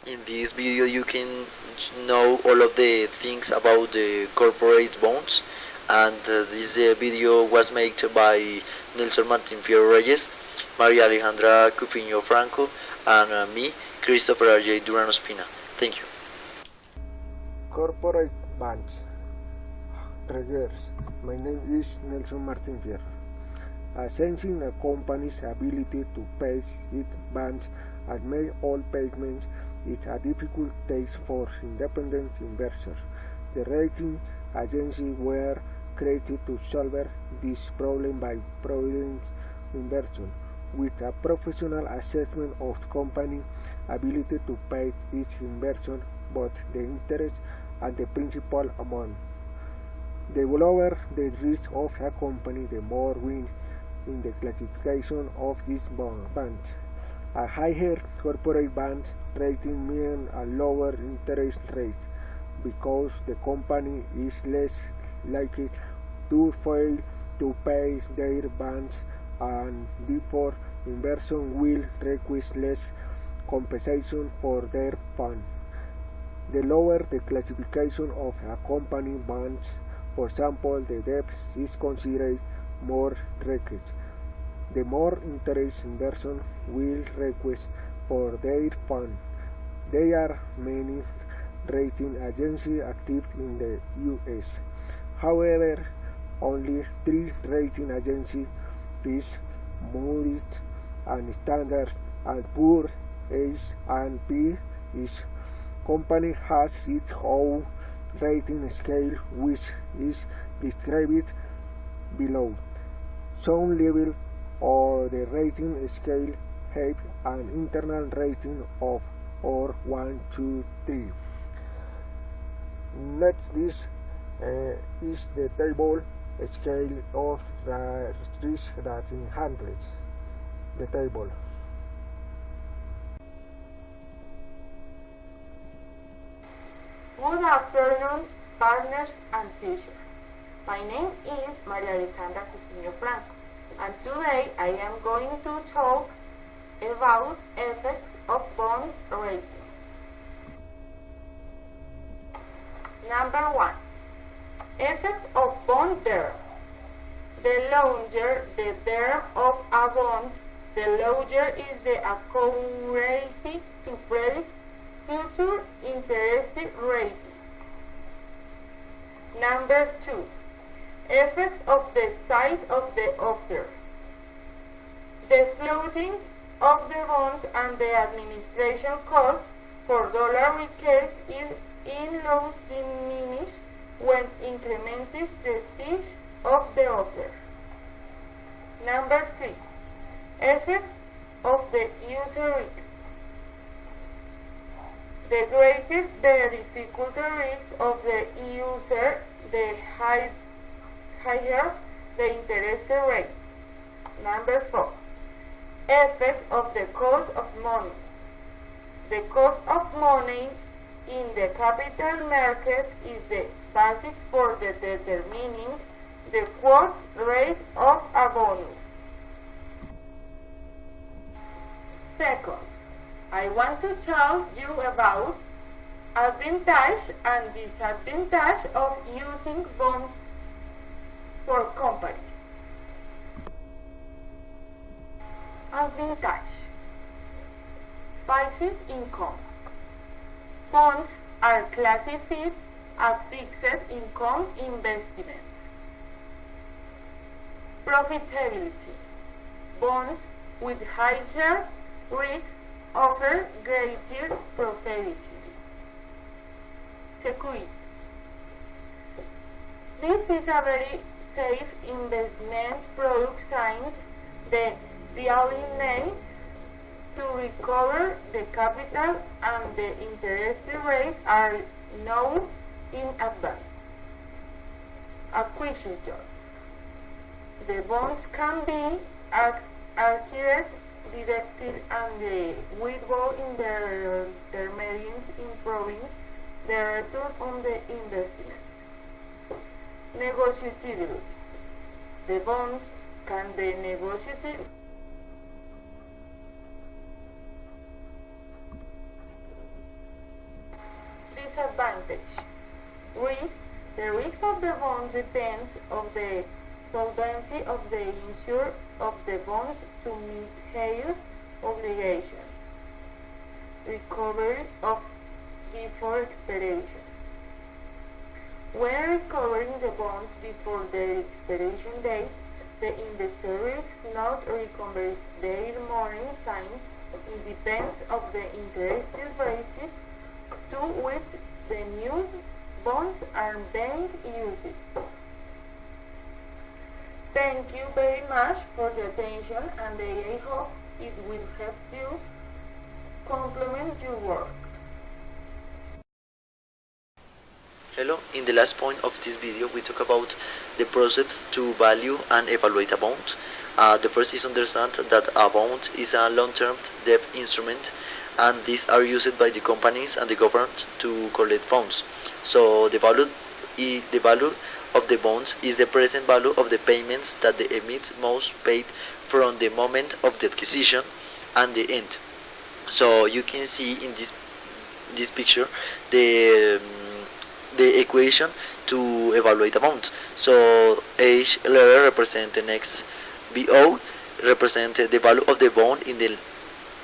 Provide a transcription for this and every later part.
In this video you can know all of the things about the corporate bonds, and this video was made by Nelson Martin Fierro Reyes, Maria Alejandra Cufiño Franco, and me, Cristoper Duran Ospina. Thank you. Corporate bonds. Regards. My name is Nelson Martin Fierro. Assessing a company's ability to pay its bonds and make all payments is a difficult task for independent investors. The rating agencies were created to solve this problem by providing investors with a professional assessment of the company's ability to pay its investors, both the interest and the principal amount. The lower the risk of a company, the more win in the classification of these bonds. A higher corporate bond rating means a lower interest rate because the company is less likely to fail to pay their bonds, and therefore investors will request less compensation for their fund. The lower the classification of a company bonds, for example, the debt is considered more risky, the more interest investors will request for their fund. There are many rating agencies active in the U.S. However, only 3 rating agencies, Fitch, Moody's, and Standard & Poor's, S&P, each company has its own rating scale, which is described below. Some level or the rating scale have an internal rating of or 1, 2, 3. Next, this is the table scale of risk rating handles. The table. Good afternoon, partners and teachers. My name is Maria Alejandra Cufiño Franco, and today I am going to talk about effects of bond rating. Number 1. Effect of bond term. The longer the term of a bond, the larger is the accuracy to predict future interest rate. Number 2. Effect of the size of the offer. The floating of the bonds and the administration cost for dollar receipt in loss diminish when incremented the size of the offer. Number 3. Effect of the user risk. The greater the difficulty risk of the user, the higher the interest rate. Number 4. Effect of the cost of money. The cost of money in the capital market is the basis for determining the quote rate of a bonus. Second, I want to tell you about advantage and disadvantage of using bonds for companies. Advantage. Passive income. Bonds are classified as fixed income investments. Profitability. Bonds with higher risk offer greater profitability. Security. This is a very safe investment product since the willingness to recover the capital and the interest rates are known in advance. Acquisition. The bonds can be acquired directly and withdrawn in their intermediaries, improving the return on the investment. Negotiability. The bonds can be negotiated protection. Risk. The risk of the bond depends on the solvency of the insured of the bonds to meet higher obligations. Recovery of before expiration. When recovering the bonds before their expiration date, the investor risks not recover their money signed in defense of the interest rates to which the new bonds are being used. Thank you very much for the attention, and I hope it will help you complement your work. Hello, in the last point of this video we talk about the process to value and evaluate a bond. The first is understand that a bond is a long-term debt instrument, and these are used by the companies and the government to collect funds. So the value of the bonds is the present value of the payments that the emit must pay from the moment of the acquisition and the end. So you can see in this picture the equation to evaluate a bond. So H letter represents the next, BO represents the value of the bond in the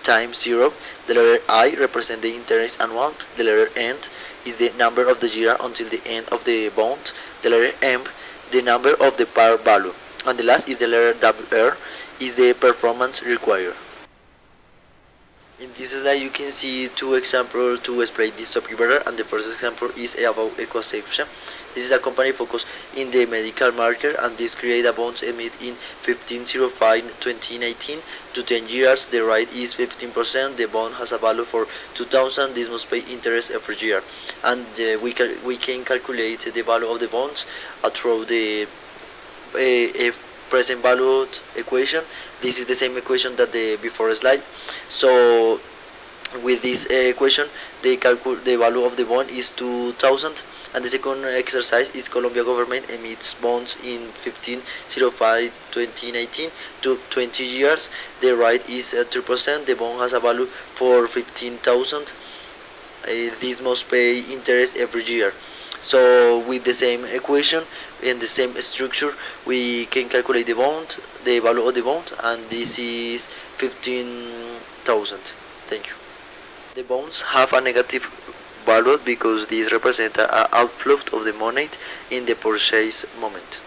time 0, the letter I represents the interest annual, the letter N is the number of the year until the end of the bond, the letter M the number of the par value, and the last is the letter WR is the performance required. In this slide you can see two examples to explain this topic better, and the first example is about EcoSception. This is a company focused in the medical market, and this create a bonds emit in 15/05/2019 to 10 years. The rate is 15%. The bond has a value for 2,000. This must pay interest every year, and we can calculate the value of the bonds through the present value equation. This is the same equation that the before slide. So with this equation, the value of the bond is 2,000. And the second exercise is Colombia government emits bonds in 15/05/2019 to 20 years. The rate is 3%. The bond has a value for 15,000. This must pay interest every year. So with the same equation and the same structure, we can calculate the value of the bond, and this is 15,000. Thank you. The bonds have a negative value because these represent an outflow of the money in the purchase moment.